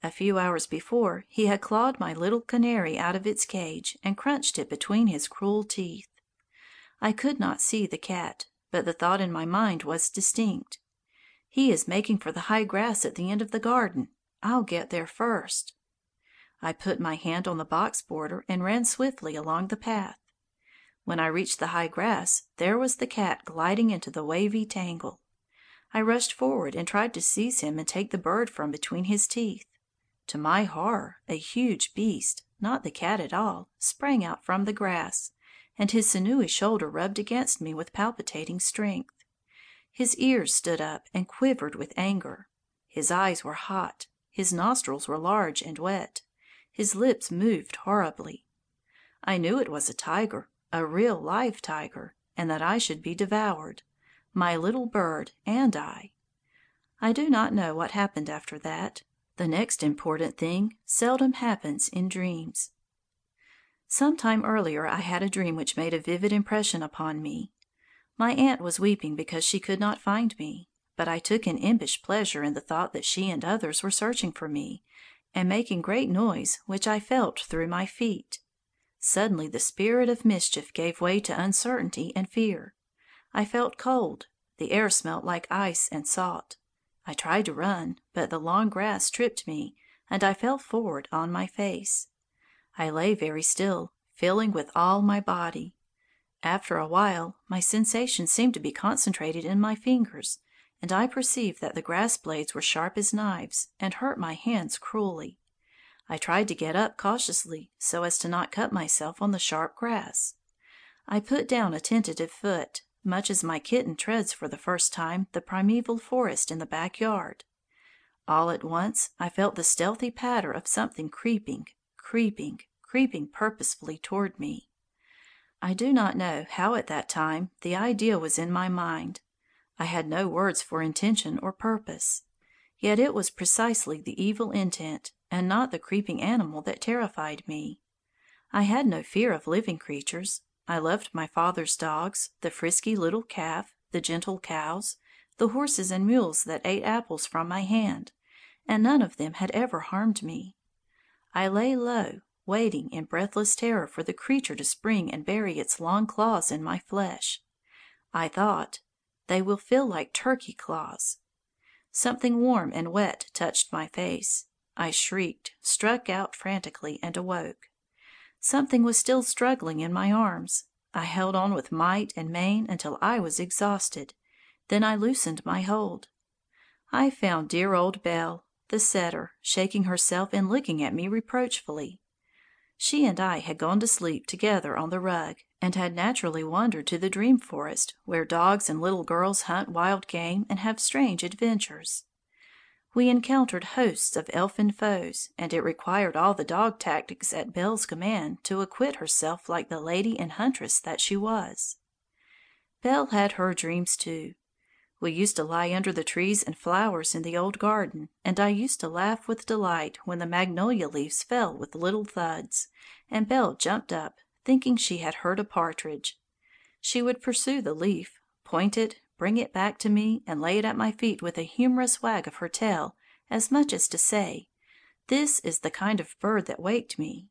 A few hours before he had clawed my little canary out of its cage and crunched it between his cruel teeth. I could not see the cat, but the thought in my mind was distinct. He is making for the high grass at the end of the garden. I'll get there first. I put my hand on the box border and ran swiftly along the path. When I reached the high grass, there was the cat gliding into the wavy tangle. I rushed forward and tried to seize him and take the bird from between his teeth. To my horror, a huge beast, not the cat at all, sprang out from the grass, and his sinewy shoulder rubbed against me with palpitating strength. His ears stood up and quivered with anger. His eyes were hot. His nostrils were large and wet. His lips moved horribly. I knew it was a tiger, a real live tiger, and that I should be devoured, my little bird and I. I do not know what happened after that. The next important thing seldom happens in dreams. Some time earlier I had a dream which made a vivid impression upon me. My aunt was weeping because she could not find me, but I took an impish pleasure in the thought that she and others were searching for me, and making great noise which I felt through my feet. Suddenly the spirit of mischief gave way to uncertainty and fear. I felt cold. The air smelt like ice and salt. I tried to run, but the long grass tripped me, and I fell forward on my face. I lay very still, feeling with all my body. After a while, my sensations seemed to be concentrated in my fingers, and I perceived that the grass blades were sharp as knives, and hurt my hands cruelly. I tried to get up cautiously, so as to not cut myself on the sharp grass. I put down a tentative foot, much as my kitten treads for the first time the primeval forest in the back yard. All at once I felt the stealthy patter of something creeping purposefully toward me. I do not know how at that time the idea was in my mind. I had no words for intention or purpose. Yet it was precisely the evil intent, and not the creeping animal, that terrified me. I had no fear of living creatures. I loved my father's dogs, the frisky little calf, the gentle cows, the horses and mules that ate apples from my hand, and none of them had ever harmed me. I lay low, waiting in breathless terror for the creature to spring and bury its long claws in my flesh. I thought, "They will feel like turkey claws." Something warm and wet touched my face. I shrieked, struck out frantically, and awoke. Something was still struggling in my arms. I held on with might and main until I was exhausted. Then I loosened my hold. I found dear old Belle, the setter, shaking herself and looking at me reproachfully. She and I had gone to sleep together on the rug, and had naturally wandered to the dream forest, where dogs and little girls hunt wild game and have strange adventures. We encountered hosts of elfin foes, and it required all the dog tactics at Belle's command to acquit herself like the lady and huntress that she was. Belle had her dreams too. We used to lie under the trees and flowers in the old garden, and I used to laugh with delight when the magnolia leaves fell with little thuds, and Belle jumped up, thinking she had heard a partridge. She would pursue the leaf, point it, bring it back to me, and lay it at my feet with a humorous wag of her tail, as much as to say, "This is the kind of bird that waked me."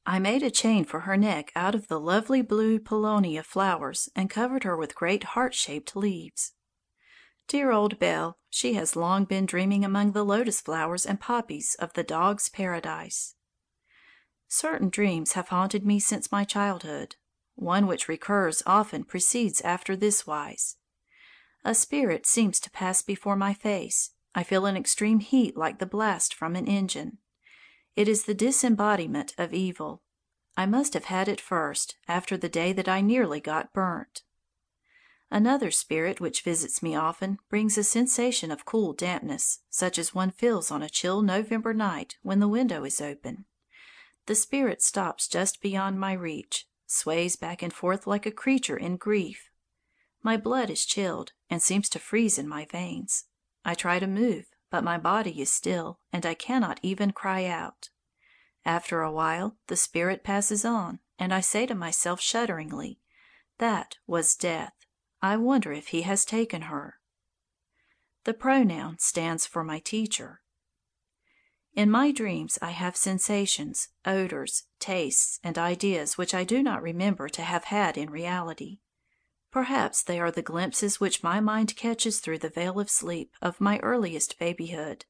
I made a chain for her neck out of the lovely blue paulownia flowers, and covered her with great heart-shaped leaves. Dear old Belle, she has long been dreaming among the lotus flowers and poppies of the dog's paradise. Certain dreams have haunted me since my childhood. One which recurs often proceeds after this wise. A spirit seems to pass before my face. I feel an extreme heat like the blast from an engine. It is the disembodiment of evil. I must have had it first, after the day that I nearly got burnt. Another spirit which visits me often brings a sensation of cool dampness, such as one feels on a chill November night when the window is open. The spirit stops just beyond my reach, sways back and forth like a creature in grief. My blood is chilled, and seems to freeze in my veins. I try to move, but my body is still, and I cannot even cry out. After a while the spirit passes on, and I say to myself shudderingly, "That was Death. I wonder if he has taken her." The pronoun stands for my teacher. In my dreams I have sensations, odors, tastes, and ideas which I do not remember to have had in reality. Perhaps they are the glimpses which my mind catches through the veil of sleep of my earliest babyhood.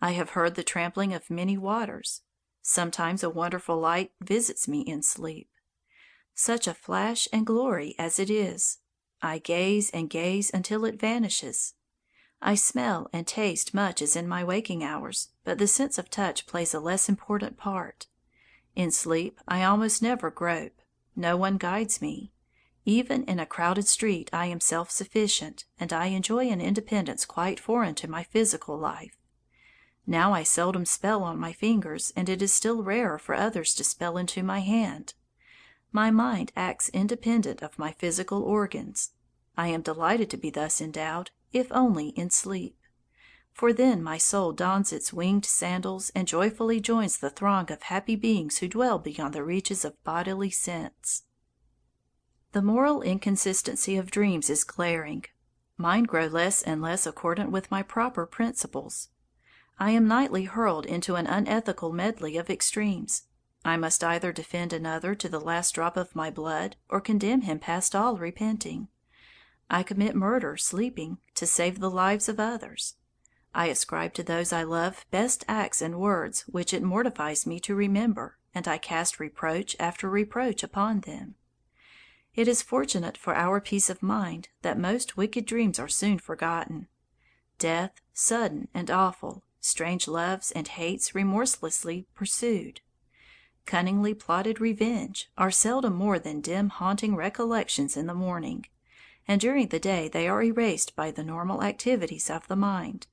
I have heard the trampling of many waters. Sometimes a wonderful light visits me in sleep. Such a flash and glory as it is! I gaze and gaze until it vanishes. I smell and taste much as in my waking hours, but the sense of touch plays a less important part. In sleep I almost never grope. No one guides me. Even in a crowded street I am self-sufficient, and I enjoy an independence quite foreign to my physical life. Now I seldom spell on my fingers, and it is still rarer for others to spell into my hand. My mind acts independent of my physical organs. I am delighted to be thus endowed, if only in sleep. For then my soul dons its winged sandals and joyfully joins the throng of happy beings who dwell beyond the reaches of bodily sense. The moral inconsistency of dreams is glaring. Mine grow less and less accordant with my proper principles. I am nightly hurled into an unethical medley of extremes. I must either defend another to the last drop of my blood or condemn him past all repenting. I commit murder sleeping to save the lives of others. I ascribe to those I love best acts and words which it mortifies me to remember, and I cast reproach after reproach upon them. It is fortunate for our peace of mind that most wicked dreams are soon forgotten. Death, sudden and awful, strange loves and hates remorselessly pursued, cunningly plotted revenge, are seldom more than dim haunting recollections in the morning, and during the day they are erased by the normal activities of the mind.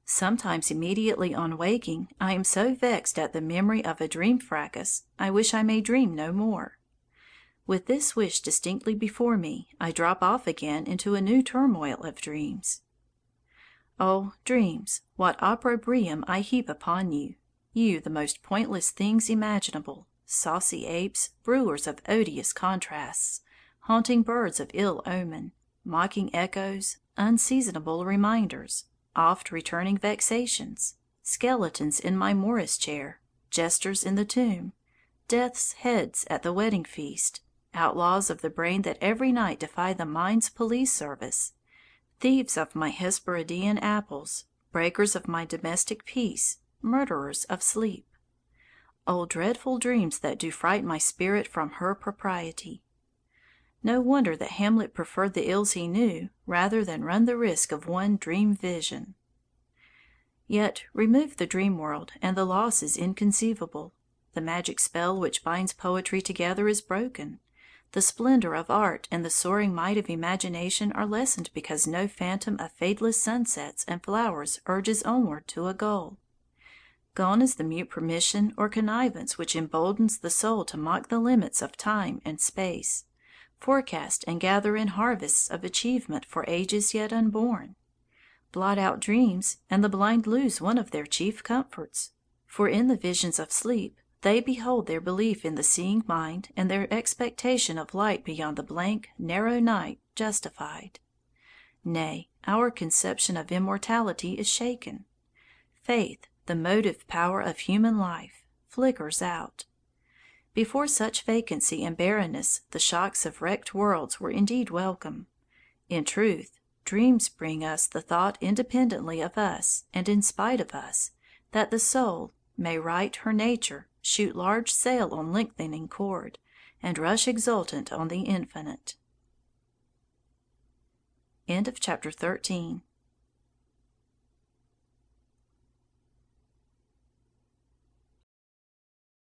Sometimes immediately on waking I am so vexed at the memory of a dream fracas, I wish I may dream no more. With this wish distinctly before me, I drop off again into a new turmoil of dreams. Oh, dreams, what opprobrium I heap upon you! You, the most pointless things imaginable, saucy apes, brewers of odious contrasts, haunting birds of ill omen, mocking echoes, unseasonable reminders, oft-returning vexations, skeletons in my Morris chair, jesters in the tomb, death's heads at the wedding feast, outlaws of the brain that every night defy the mind's police service, thieves of my Hesperidian apples, breakers of my domestic peace, murderers of sleep. Oh, dreadful dreams that do fright my spirit from her propriety! No wonder that Hamlet preferred the ills he knew rather than run the risk of one dream vision. Yet remove the dream world, and the loss is inconceivable. The magic spell which binds poetry together is broken. The splendor of art and the soaring might of imagination are lessened because no phantom of fadeless sunsets and flowers urges onward to a goal. Gone is the mute permission or connivance which emboldens the soul to mock the limits of time and space, forecast and gather in harvests of achievement for ages yet unborn. Blot out dreams, and the blind lose one of their chief comforts, for in the visions of sleep they behold their belief in the seeing mind and their expectation of light beyond the blank, narrow night justified. Nay, our conception of immortality is shaken. Faith, the motive power of human life, flickers out. Before such vacancy and barrenness the shocks of wrecked worlds were indeed welcome. In truth, dreams bring us the thought independently of us and in spite of us, that the soul may right her nature, shoot large sail on lengthening cord, and rush exultant on the infinite. End of chapter 13.